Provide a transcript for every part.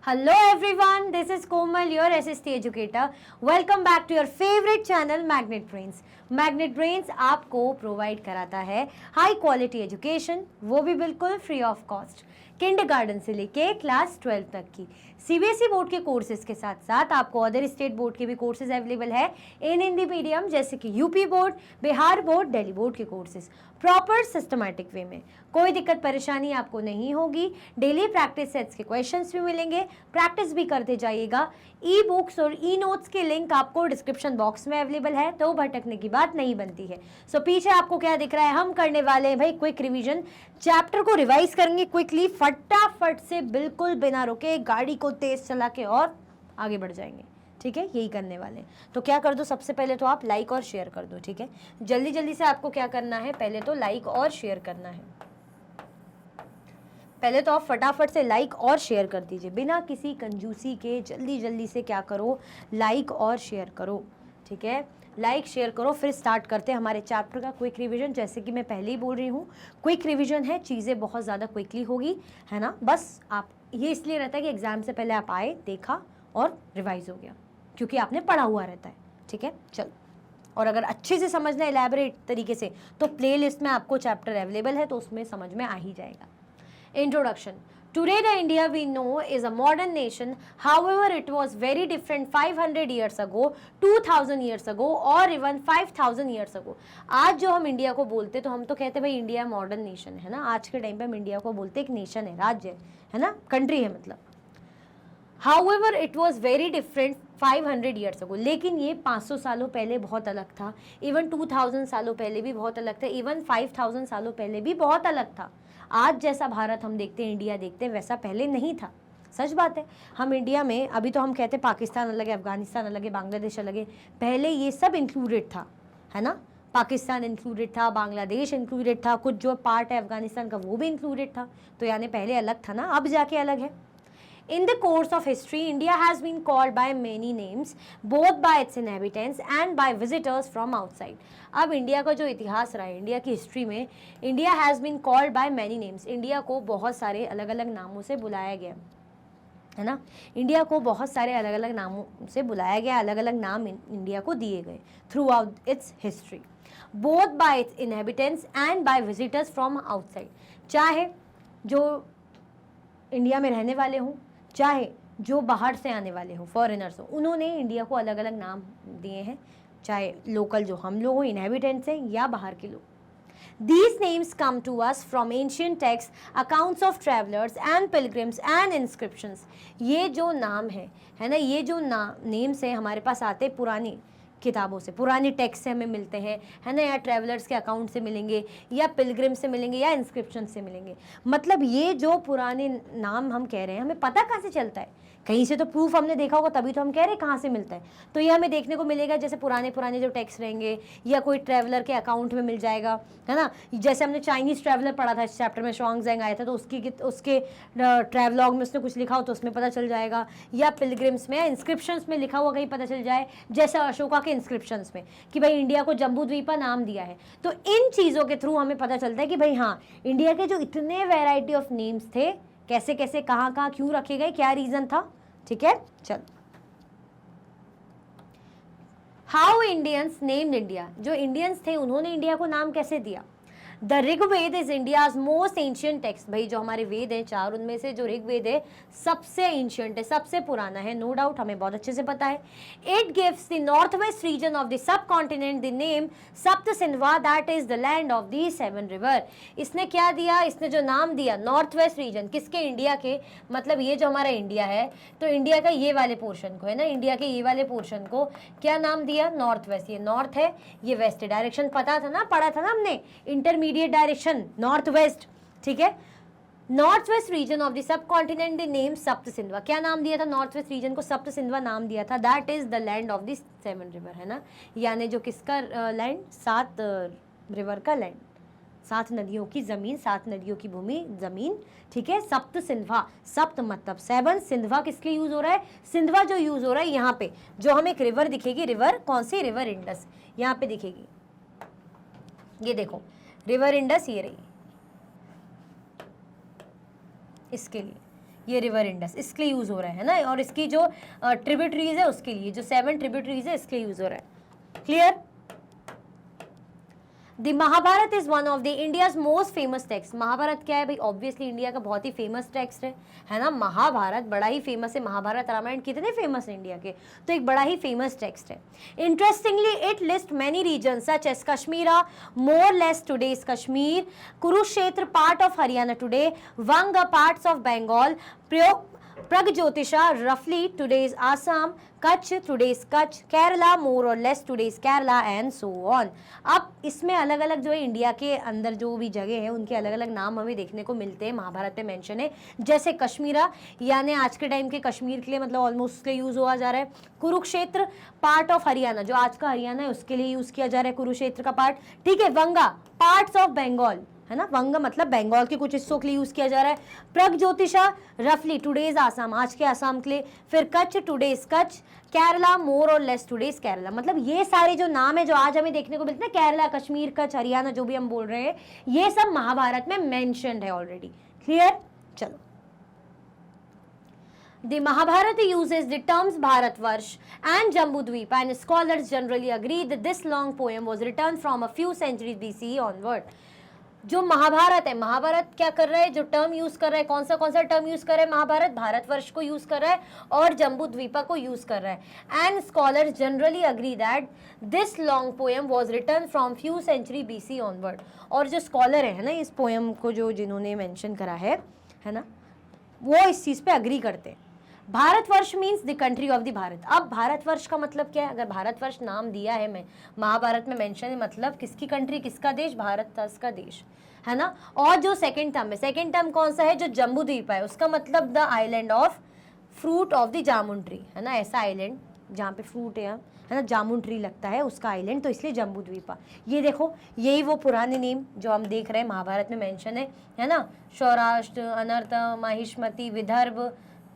Hello everyone, this is Komal, your SST educator. Welcome back to your favorite channel Magnet Brains. Magnet Brains आपको provide कराता है high quality education, वो भी बिल्कुल free of cost, kindergarten से लेके class 12 तक की सीबीएसई बोर्ड के कोर्सेज के साथ साथ आपको अदर स्टेट बोर्ड के भी कोर्सेज अवेलेबल है इन हिंदी मीडियम, जैसे कि UP board, Bihar board, Delhi board के कोर्सेज प्रॉपर सिस्टमैटिक वे में। कोई दिक्कत परेशानी आपको नहीं होगी। डेली प्रैक्टिस सेट्स के क्वेश्चंस भी मिलेंगे, प्रैक्टिस भी करते जाइएगा। ई बुक्स और ई नोट्स के लिंक आपको डिस्क्रिप्शन बॉक्स में अवेलेबल है, तो भटकने की बात नहीं बनती है। सो पीछे आपको क्या दिख रहा है, हम करने वाले हैं भाई क्विक रिवीजन। चैप्टर को रिवाइज करेंगे क्विकली, फटाफट से, बिल्कुल बिना रुके, गाड़ी को तेज चला के और आगे बढ़ जाएंगे। ठीक है, यही करने वाले हैं। तो क्या कर दो, सबसे पहले तो आप लाइक और शेयर कर दो। ठीक है, जल्दी जल्दी से आपको क्या करना है, पहले तो लाइक और शेयर करना है। पहले तो आप फटाफट से लाइक और शेयर कर दीजिए, बिना किसी कंजूसी के जल्दी जल्दी से क्या करो, लाइक और शेयर करो। ठीक है, लाइक शेयर करो। फिर स्टार्ट करते हैं हमारे चैप्टर का क्विक रिवीजन। जैसे कि मैं पहले ही बोल रही हूँ, क्विक रिवीजन है, चीज़ें बहुत ज़्यादा क्विकली होगी, है ना। बस आप ये इसलिए रहता है कि एग्जाम से पहले आप आए, देखा और रिवाइज हो गया, क्योंकि आपने पढ़ा हुआ रहता है। ठीक है, चल। और अगर अच्छे से समझना है इलेबोरेट तरीके से, तो प्लेलिस्ट में आपको चैप्टर अवेलेबल है, तो उसमें समझ में आ ही जाएगा। Introduction. Today the India we know is a modern nation. However, it was very different 500 years ago, 2000 years ago or even 5000 years ago. आज जो हम इंडिया को बोलते, तो हम तो कहते भाई इंडिया मॉडर्न नेशन है ना। आज के टाइम पे हम इंडिया को बोलते एक नेशन है, राज्य है ना, कंट्री है मतलब। However, it was very different 500 years ago. लेकिन ये 500 सालों पहले बहुत अलग था, इवन 2000 सालों पहले भी बहुत अलग था, इवन 5000 सालों पहले भी बहुत अलग था। आज जैसा भारत हम देखते हैं, इंडिया देखते हैं, वैसा पहले नहीं था। सच बात है। हम इंडिया में अभी तो हम कहते हैं पाकिस्तान अलग है, अफगानिस्तान अलग है, बांग्लादेश अलग है। पहले ये सब इंक्लूडेड था, है ना। पाकिस्तान इंक्लूडेड था, बांग्लादेश इंक्लूडेड था, कुछ जो पार्ट है अफगानिस्तान का वो भी इंक्लूडेड था। तो यानी पहले अलग था ना, अब जाके अलग है। In the course of history, India has been called by many names, both by its inhabitants and by visitors from outside. अब इंडिया का जो इतिहास रहा है, इंडिया की हिस्ट्री में, India has been called by many names. India को बहुत सारे अलग अलग नामों से बुलाया गया, है ना। इंडिया को बहुत सारे अलग अलग नामों से बुलाया गया, अलग अलग नाम इंडिया को दिए गए throughout its history, both by its inhabitants and by visitors from outside. चाहे जो इंडिया में रहने वाले हों, चाहे जो बाहर से आने वाले हो, फॉरेनर्स हो, उन्होंने इंडिया को अलग अलग नाम दिए हैं, चाहे लोकल जो हम लोग हो, इनहेबिटेंट्स हैं, या बाहर के लोग। These names come to us from ancient texts, accounts of travelers and pilgrims and inscriptions. ये जो नाम है ना, ये जो नेम्स हैं हमारे पास आते पुरानी किताबों से, पुरानी टेक्स्ट से हमें मिलते हैं, है ना, या ट्रैवलर्स के अकाउंट से मिलेंगे, या पिलग्रिम से मिलेंगे, या इंस्क्रिप्शन से मिलेंगे। मतलब ये जो पुराने नाम हम कह रहे हैं, हमें पता कहाँ से चलता है, कहीं से तो प्रूफ हमने देखा होगा, तभी तो हम कह रहे हैं कहाँ से मिलता है। तो ये हमें देखने को मिलेगा, जैसे पुराने पुराने जो टेक्स्ट रहेंगे, या कोई ट्रैवलर के अकाउंट में मिल जाएगा, है ना। जैसे हमने चाइनीज़ ट्रैवलर पढ़ा था इस चैप्टर में, शुआंगज़ेंग आया था, तो उसके ट्रैवलॉग में उसने कुछ लिखा हो तो उसमें पता चल जाएगा, या पिलग्रिम्स में, या इंस्क्रिप्शंस में लिखा हुआ कहीं पता चल जाए, जैसे अशोका के इंस्क्रिप्शंस में कि भाई इंडिया को जम्बू द्वीपा नाम दिया है। तो इन चीज़ों के थ्रू हमें पता चलता है कि भाई हाँ, इंडिया के जो इतने वैरायटी ऑफ नेम्स थे, कैसे कैसे, कहाँ कहाँ, क्यों रखे गए, क्या रीज़न था। ठीक है, चल। हाउ इंडियंस नेम्ड इंडिया, जो इंडियंस थे उन्होंने इंडिया को नाम कैसे दिया। The Rigveda is India's most ancient text. भाई जो हमारे वेद हैं चार, उनमें से जो ऋग्वेद है सबसे एंशियंट है, सबसे पुराना है, नो डाउट, हमें बहुत अच्छे से पता है। It gives the north west region of the subcontinent the name Sapta Sindhava, that is the land of the 7 river. इसने क्या दिया, इसने जो नाम दिया नॉर्थ वेस्ट रीजन, किसके, इंडिया के, मतलब ये जो हमारा इंडिया है, तो इंडिया का ये वाले पोर्शन को, है ना, इंडिया के ये वाले पोर्शन को क्या नाम दिया, नॉर्थ वेस्ट। ये नॉर्थ है, ये वेस्ट है, डायरेक्शन पता था ना, पढ़ा था ना हमने, इंटरमीडिएट डायरेक्शन नॉर्थ वेस्ट। ठीक है, north west region of the subcontinent the name Sapta Sendhwa. क्या नाम दिया था नॉर्थ वेस्ट रीजन को, सप्त सिंधवा नाम दिया था। That is the land of the 7 river, है ना, यानी जो किसका लैंड, 7 रिवर का लैंड, 7 नदियों की जमीन, 7 नदियों की भूमि, जमीन। ठीक है, सप्त सिंधवा, सप्त मतलब 7, सिंधवा किसके यूज हो रहा है, सिंधवा जो यूज हो रहा है यहाँ पे, जो हमें एक रिवर दिखेगी, रिवर कौन सी, रिवर इंडस, यहाँ पे दिखेगी, ये देखो रिवर इंडस, ये रही, इसके लिए ये रिवर इंडस इसके लिए यूज हो रहा है ना, और इसकी जो ट्रिब्यूटरीज है उसके लिए, जो 7 ट्रिब्यूटरीज है इसके लिए यूज हो रहा है। Clear? The Mahabharata is one of the India's most famous text. Mahabharata क्या है भाई? ऑब्वियसली इंडिया का बहुत ही फेमस टेक्स्ट है ना। महाभारत बड़ा ही फेमस है। महाभारत रामायण कितने फेमस है इंडिया के, तो एक बड़ा ही फेमस टेक्स्ट है। Interestingly it list many region such as Kashmira, more less today's Kashmir, Kurukshetra part of Haryana today, Vanga parts of Bengal, Pragjyotisha रफली today's Assam, Kutch today's Kutch, Kerala more और less today's Kerala and so on. अब इसमें अलग अलग जो है इंडिया के अंदर जो भी जगह है उनके अलग अलग नाम हमें देखने को मिलते हैं। महाभारत में मेंशन है, जैसे कश्मीरा यानी आज के टाइम के कश्मीर के लिए मतलब ऑलमोस्ट उसके यूज हुआ जा रहा है। कुरुक्षेत्र पार्ट ऑफ हरियाणा, जो आज का हरियाणा है उसके लिए यूज किया जा रहा है कुरुक्षेत्र का पार्ट, ठीक है। वंगा पार्ट्स ऑफ बंगाल है ना, वंग मतलब बंगाल के कुछ हिस्सों के लिए यूज किया जा रहा है। प्रगज्योतिषा रफली टुडेज आसाम, आज के आसाम के लिए। फिर कच्छ टुडेज कच्छ, केरला मोर और लेस टुडेज केरला। मतलब ये सारे जो नाम है जो आज हमें देखने को मिलते हैं, केरला, कश्मीर, कच्छ, हरियाणा जो भी हम बोल रहे हैं, ये सब महाभारत में मेंशन्ड है ऑलरेडी। क्लियर? चलो, The Mahabharata uses the terms Bharatvarsh and Jambudweep, and scholars generally agree that this long poem was written from a few centuries BCE onward. जो महाभारत है, महाभारत क्या कर रहा है, जो टर्म यूज कर रहा है, कौन सा टर्म यूज कर रहा है महाभारत? भारतवर्ष को यूज कर रहा है और जम्बू द्वीपा को यूज कर रहा है। And scholars generally agree that this long poem was written from few century BC onward. और जो स्कॉलर है ना इस पोएम को जो जिन्होंने मेंशन करा है ना, वो इस चीज पे अग्री करते हैं। Bharatvarsh means the country of the Bharat. अब भारतवर्ष का मतलब क्या है? अगर भारतवर्ष नाम दिया है मैं महाभारत में मेंशन है, मतलब किसकी कंट्री, किसका देश? भारत का देश है ना। और जो सेकंड टर्म है, सेकंड टर्म कौन सा है? जो जम्बू द्वीप है, उसका मतलब the island of fruit of the jamun tree है ना। ऐसा आइलैंड जहाँ पे फ्रूट है ना, जामुन ट्री लगता है उसका आइलैंड, तो इसलिए जम्बू द्वीपा। ये देखो, यही वो पुराने नेम जो हम देख रहे हैं महाभारत में मेंशन है ना। सौराष्ट्र, अनर्त, माहिष्मति, विदर्भ,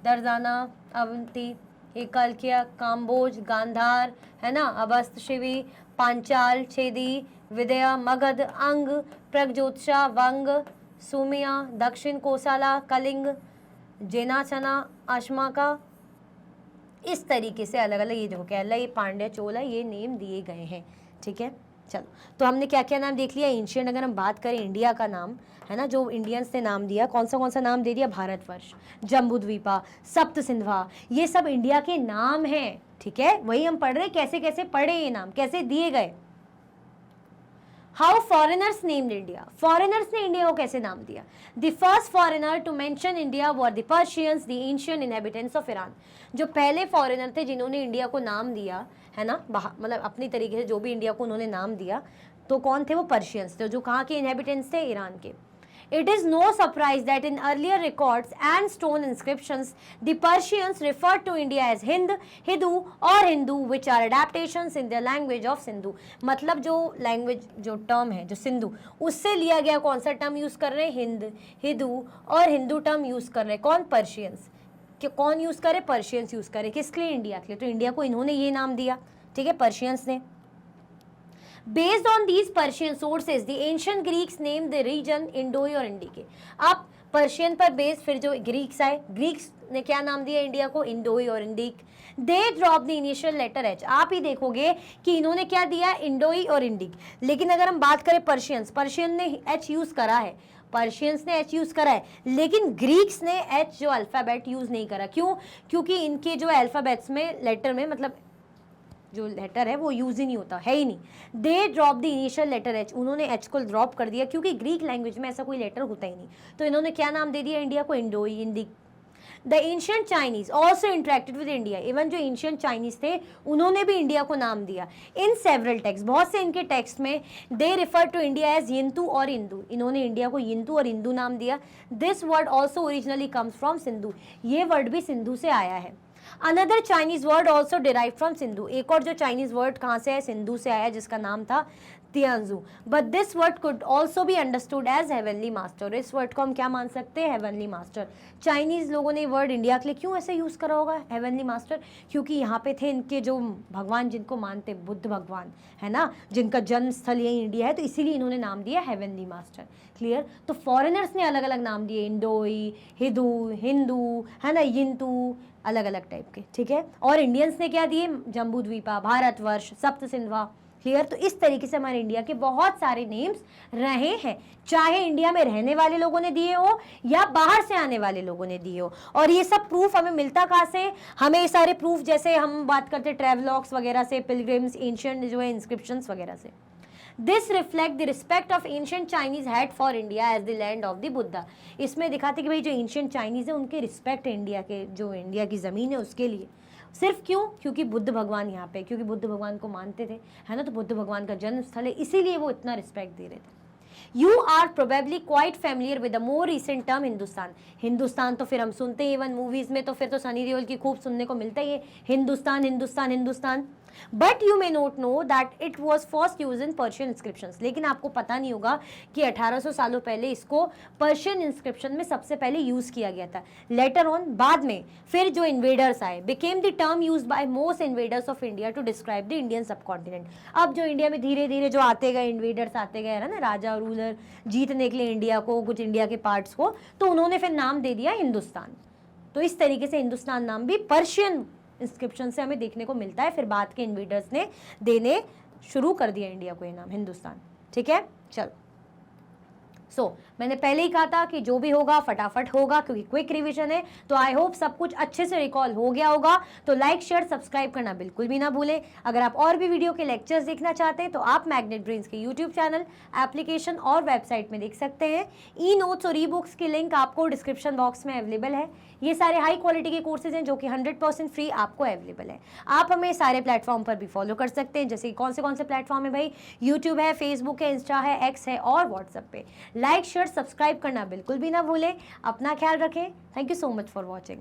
दर्दाना, अवंती, एकलक्य, काम्बोज, गांधार है ना, अबस्त, शिवी, पांचाल, छेदी, विदया, मगध, अंग, प्रगज्योतिषा, वंग, सुमिया, दक्षिण कोसाला, कलिंग, जेनाचना, अश्माका। इस तरीके से अलग अलग ये देखो केरला, ये पांड्या, चोला, ये नेम दिए गए हैं। ठीक है, चलो, तो हमने क्या क्या नाम देख लिया। एंशियंट अगर हम बात करें इंडिया का नाम है ना, जो इंडियंस ने नाम दिया, कौन सा नाम दे दिया? भारतवर्ष, जम्बूद्वीपा, सप्त सिंधवा, ये सब इंडिया के नाम हैं। ठीक है, वही हम पढ़ रहे, कैसे कैसे पढ़े ये नाम, कैसे दिए गए। How foreigners named India, foreigners ने इंडिया को कैसे नाम दिया। The first foreigner to mention India were the Persians, the ancient inhabitants of Iran. जो पहले फॉरेनर थे जिन्होंने इंडिया को नाम दिया है ना, मतलब अपनी तरीके से जो भी इंडिया को उन्होंने नाम दिया, तो कौन थे वो? पर्शियंस थे, जो कहाँ के इनहेबिटेंट्स थे? ईरान के। It is no surprise that in earlier records and stone inscriptions, the Persians referred to India as Hind, Hidu or Hindu, which are adaptations in the language of Sindhu. मतलब जो language, जो term है, जो सिंधु, उससे लिया गया कौन सा टर्म यूज कर रहे हैं? हिंद, हिदू और हिंदू टर्म यूज कर रहे हैं। कौन? पर्शियंस। कौन यूज करे? पर्शियंस यूज करे। किसके लिए? इंडिया के लिए। तो इंडिया को इन्होंने ये नाम दिया, ठीक है, पर्शियंस ने। Based on these Persian sources, the ancient Greeks named the region Indoi और इंडिके। अब पर्शियन पर बेस्ड फिर जो ग्रीक्स आए, ग्रीक्स ने क्या नाम दिया इंडिया को? इंडोई और Indic. They drop the initial letter H. आप ही देखोगे कि इन्होंने क्या दिया? इंडोई और इंडिक। लेकिन अगर हम बात करें पर्शियंस, पर्शियन ने एच यूज करा है, पर्शियंस ने एच यूज करा है, लेकिन ग्रीक्स ने एच जो अल्फाबेट यूज नहीं करा। क्यों? क्योंकि इनके जो अल्फाबेट्स में, लेटर में, मतलब जो लेटर है वो यूज ही नहीं होता है ही नहीं। They drop the initial letter H, उन्होंने एच को ड्रॉप कर दिया क्योंकि ग्रीक लैंग्वेज में ऐसा कोई लेटर होता ही नहीं। तो इन्होंने क्या नाम दे दिया इंडिया को? इंडोई, Indic. The ancient Chinese also interacted with India. Even जो एंशिएंट चाइनीज थे उन्होंने भी इंडिया को नाम दिया। इन सेवरल टेक्स्ट, बहुत से इनके टेक्स्ट में दे रिफर टू इंडिया एज यिंतु और इंदु। इन्होंने इंडिया को यिंतु और इंदु नाम दिया। This word also originally comes from Sindhu. ये वर्ड भी सिंधु से आया है। Another Chinese word also derive from Sindhu, एक और जो चाइनीज वर्ड कहाँ से है, सिंधु से आया, जिसका नाम था Tianzhu. But this word could also be understood as heavenly master, इस वर्ड को हम क्या मान सकते हैं, हेवनली मास्टर। चाइनीज लोगों ने वर्ड इंडिया के लिए क्यों ऐसे यूज करा होगा हेवनली मास्टर, क्योंकि यहाँ पे थे इनके जो भगवान जिनको मानते, बुद्ध भगवान है ना, जिनका जन्म स्थल यही इंडिया है, तो इसीलिए इन्होंने नाम दिया हेवनली मास्टर। क्लियर। तो फॉरेनर्स ने अलग अलग नाम दिए, इंडोई, हिंदू है ना, यिंतू, अलग अलग टाइप के, ठीक है। और इंडियंस ने क्या दिए, जम्बू द्वीपा, भारतवर्ष, सप्त सिंधवा। क्लियर। तो इस तरीके से हमारे इंडिया के बहुत सारे नेम्स रहे हैं, चाहे इंडिया में रहने वाले लोगों ने दिए हो या बाहर से आने वाले लोगों ने दिए हो। और ये सब प्रूफ हमें मिलता कहाँ से, हमें ये सारे प्रूफ, जैसे हम बात करते हैं ट्रैवलॉग्स वगैरह से, पिलग्रिम्स, एंशिएंट जो है इंस्क्रिप्शंस वगैरह से। This reflect the respect of ancient Chinese had for India as the land of the Buddha. इसमें दिखाते कि भाई जो एंशिएंट चाइनीज है उनके रिस्पेक्ट है इंडिया के, जो इंडिया की ज़मीन है उसके लिए। सिर्फ क्यों, क्योंकि बुद्ध भगवान यहाँ पे, क्योंकि बुद्ध भगवान को मानते थे, है ना, तो बुद्ध भगवान का जन्म स्थल है, इसीलिए वो इतना रिस्पेक्ट दे रहे थे। You are probably quite familiar with the more recent term Hindustan. Hindustan तो फिर हम सुनते ही, इवन मूवीज में तो फिर तो सनी देओल की खूब सुनने को मिलता ही है, Hindustan Hindustan Hindustan. But you may note know that it was first use in Persian inscriptions. लेकिन आपको पता नहीं होगा कि 1800 सालों पहले इसको पर्शियन इंस्क्रिप्शन में सबसे पहले यूज किया गया था। लेटर ऑन, बाद में फिर जो इन्वेडर्स आए, became the term use by most invaders of India to describe the Indian subcontinent. अब जो इंडिया में धीरे धीरे जो आते गए इन्वेडर्स आते गए, है ना, राजा रूलर जीतने के लिए इंडिया को, कुछ इंडिया के पार्ट्स को, तो उन्होंने फिर नाम दे दिया हिंदुस्तान। तो इस तरीके से हिंदुस्तान नाम भी पर्शियन इंस्क्रिप्शन से हमें देखने को मिलता है, फिर बाद के इन्वेडर्स ने देने शुरू कर दिया इंडिया को ये नाम हिंदुस्तान। ठीक है, चलो। मैंने पहले ही कहा था कि जो भी होगा फटाफट होगा, क्योंकि क्विक रिवीजन है। तो आई होप सब कुछ अच्छे से रिकॉल हो गया होगा। तो लाइक शेयर सब्सक्राइब करना बिल्कुल भी ना भूलें। अगर आप और भी वीडियो के लेक्चर्स देखना चाहते हैं तो आप मैग्नेट ब्रेन्स के यूट्यूब चैनल, एप्लीकेशन और वेबसाइट में देख सकते हैं। ई नोट्स और ई बुक्स की लिंक आपको डिस्क्रिप्शन बॉक्स में अवेलेबल है। ये सारे हाई क्वालिटी के कोर्सेज हैं जो कि 100% फ्री आपको अवेलेबल है। आप हमें सारे प्लेटफॉर्म पर भी फॉलो कर सकते हैं, जैसे कौन से प्लेटफॉर्म है भाई, यूट्यूब है, फेसबुक है, इंस्टा है, एक्स है और व्हाट्सएप पे। लाइक शेयर सब्सक्राइब करना बिल्कुल भी ना भूलें। अपना ख्याल रखें। Thank you so much for watching.